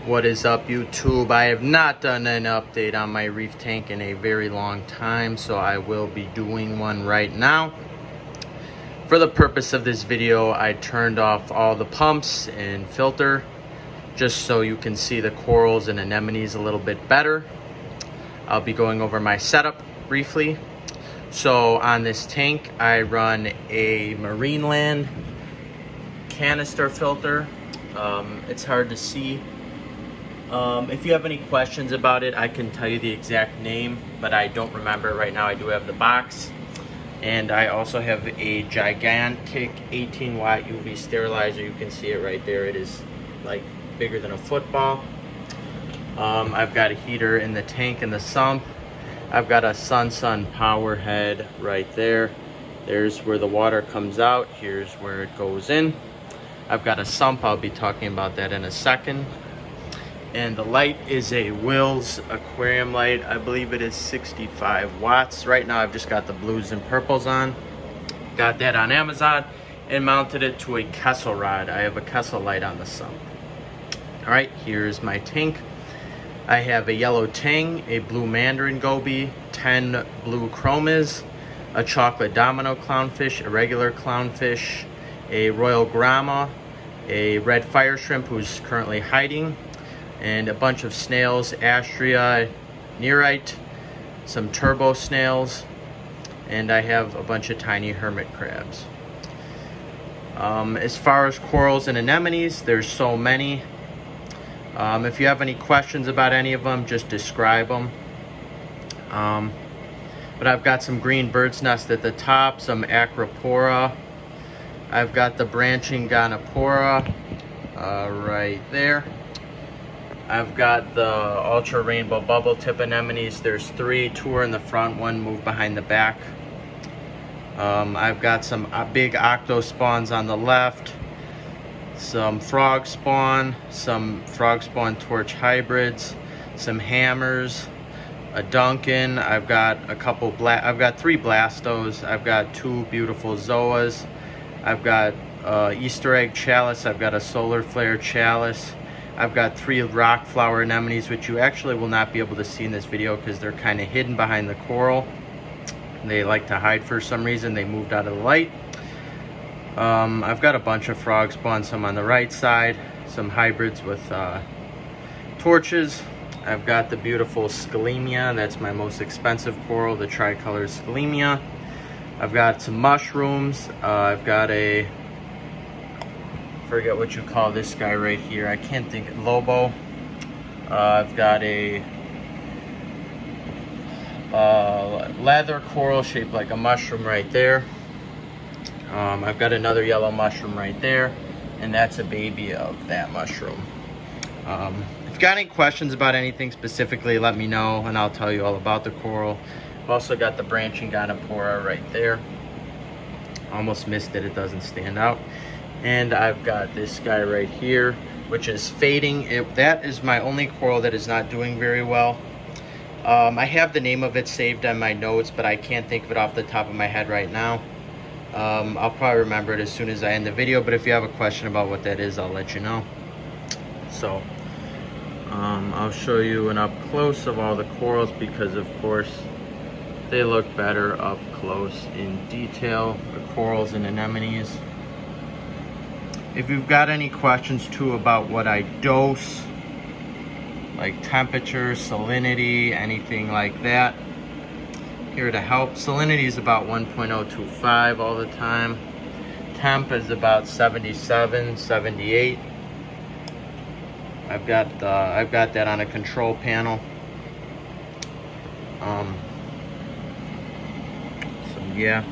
What is up, YouTube? I have not done an update on my reef tank in a very long time, so I will be doing one right now. For the purpose of this video, I turned off all the pumps and filter just so you can see the corals and anemones a little bit better. I'll be going over my setup briefly. So on this tank, I run a Marineland canister filter. It's hard to see. If you have any questions about it, I can tell you the exact name, but I don't remember it right now. I do have the box. And I also have a gigantic 18-watt UV sterilizer. You can see it right there. It is like bigger than a football. I've got a heater in the tank and the sump. I've got a Sun power head right there. There's where the water comes out. Here's where it goes in. I've got a sump. I'll be talking about that in a second. And the light is a Will's aquarium light. I believe it is 65 watts. Right now I've just got the blues and purples on. Got that on Amazon and mounted it to a Kessel rod. I have a Kessel light on the sump. All right, here's my tank. I have a yellow tang, a blue mandarin goby, 10 blue chromas, a chocolate domino clownfish, a regular clownfish, a royal grama, a red fire shrimp who's currently hiding, and a bunch of snails, Astrea, Nearite, some turbo snails, and I have a bunch of tiny hermit crabs. As far as corals and anemones, there's so many. If you have any questions about any of them, just describe them. But I've got some green bird's nest at the top, some acropora. I've got the branching gonopora right there. I've got the ultra rainbow bubble tip anemones. There's 3, 2 are in the front, 1 moved behind the back. I've got some big octo spawns on the left, some frog spawn torch hybrids, some hammers, a Duncan. I've got a couple I've got 3 blastos. I've got 2 beautiful zoas. I've got Easter egg chalice. I've got a solar flare chalice. I've got 3 rock flower anemones, which you actually will not be able to see in this video because they're kind of hidden behind the coral. They like to hide for some reason. They moved out of the light. I've got a bunch of frog spawn, some on the right side, some hybrids with torches. I've got the beautiful Scalemia. That's my most expensive coral, the tricolor Scalemia. I've got some mushrooms. I've got a, forget what you call this guy right here. I can't think, Lobo. I've got a leather coral shaped like a mushroom right there. I've got another yellow mushroom right there, and that's a baby of that mushroom. If you've got any questions about anything specifically, let me know and I'll tell you all about the coral. I've also got the branching gonopora right there. Almost missed it, it doesn't stand out. And I've got this guy right here, which is fading. That is my only coral that is not doing very well. I have the name of it saved on my notes, but I can't think of it off the top of my head right now. I'll probably remember it as soon as I end the video, but if you have a question about what that is, I'll let you know. So, I'll show you an up close of all the corals because, of course, they look better up close in detail, the corals and anemones. If you've got any questions too about what I dose, like temperature, salinity, anything like that, here to help. Salinity is about 1.025 all the time. Temp is about 77, 78. I've got that on a control panel. So yeah,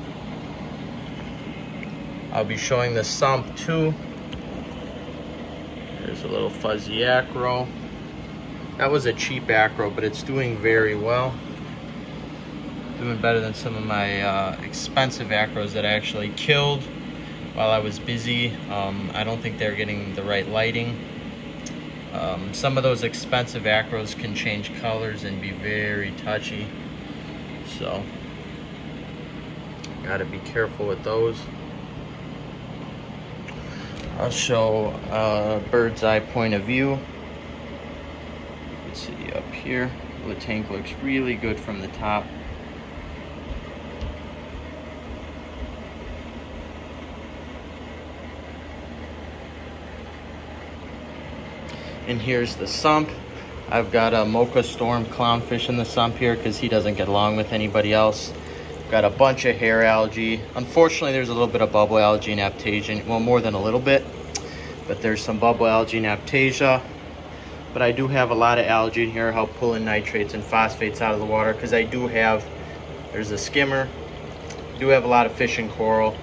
I'll be showing the sump too. There's a little fuzzy acro. That was a cheap acro, but it's doing very well. Doing better than some of my expensive acros that I actually killed while I was busy. I don't think they're getting the right lighting. Some of those expensive acros can change colors and be very touchy. So, gotta be careful with those. I'll show a bird's eye point of view. Let's see up here. The tank looks really good from the top. And here's the sump. I've got a Mocha Storm clownfish in the sump here because he doesn't get along with anybody else. Got a bunch of hair algae. Unfortunately, there's a little bit of bubble algae and aptasia. Well, more than a little bit, but there's some bubble algae and aptasia. But I do have a lot of algae in here, help pulling nitrates and phosphates out of the water, because I do have, there's a skimmer. I do have a lot of fish and coral.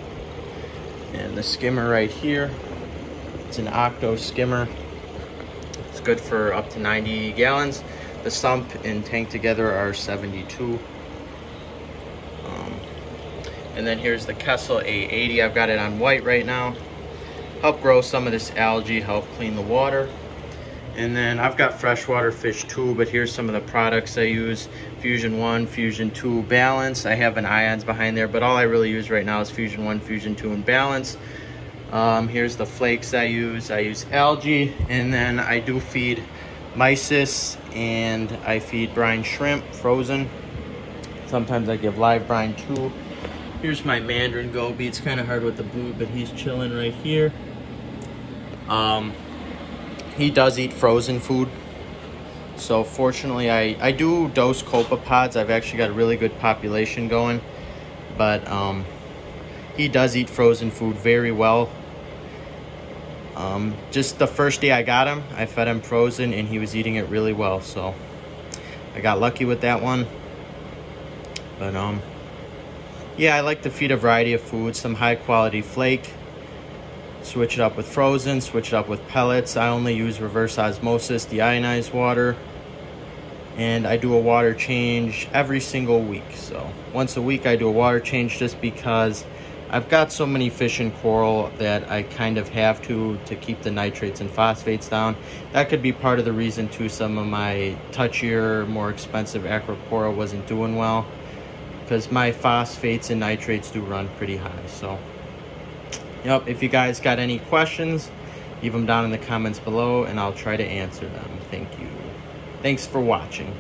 And the skimmer right here, it's an octo skimmer. It's good for up to 90 gallons. The sump and tank together are 72. And then here's the Kessel A80. I've got it on white right now. Help grow some of this algae, help clean the water. And then I've got freshwater fish too, but here's some of the products I use. Fusion 1, Fusion 2, Balance. I have an ions behind there, but all I really use right now is Fusion 1, Fusion 2, and Balance. Here's the flakes I use. I use algae, and then I do feed mysis, and I feed brine shrimp, frozen. Sometimes I give live brine too. Here's my mandarin goby. It's kind of hard with the blue, but he's chilling right here. He does eat frozen food. So fortunately, I do dose copepods. I've actually got a really good population going. But he does eat frozen food very well. Just the first day I got him, I fed him frozen and he was eating it really well. So I got lucky with that one. But yeah, I like to feed a variety of foods, some high quality flake. Switch it up with frozen, switch it up with pellets. I only use reverse osmosis, deionized water. And I do a water change every single week. So once a week I do a water change just because I've got so many fish and coral that I kind of have to keep the nitrates and phosphates down. That could be part of the reason too some of my touchier, more expensive acropora wasn't doing well, because my phosphates and nitrates do run pretty high. So yep, if you guys got any questions, leave them down in the comments below and I'll try to answer them. Thank you. Thanks for watching.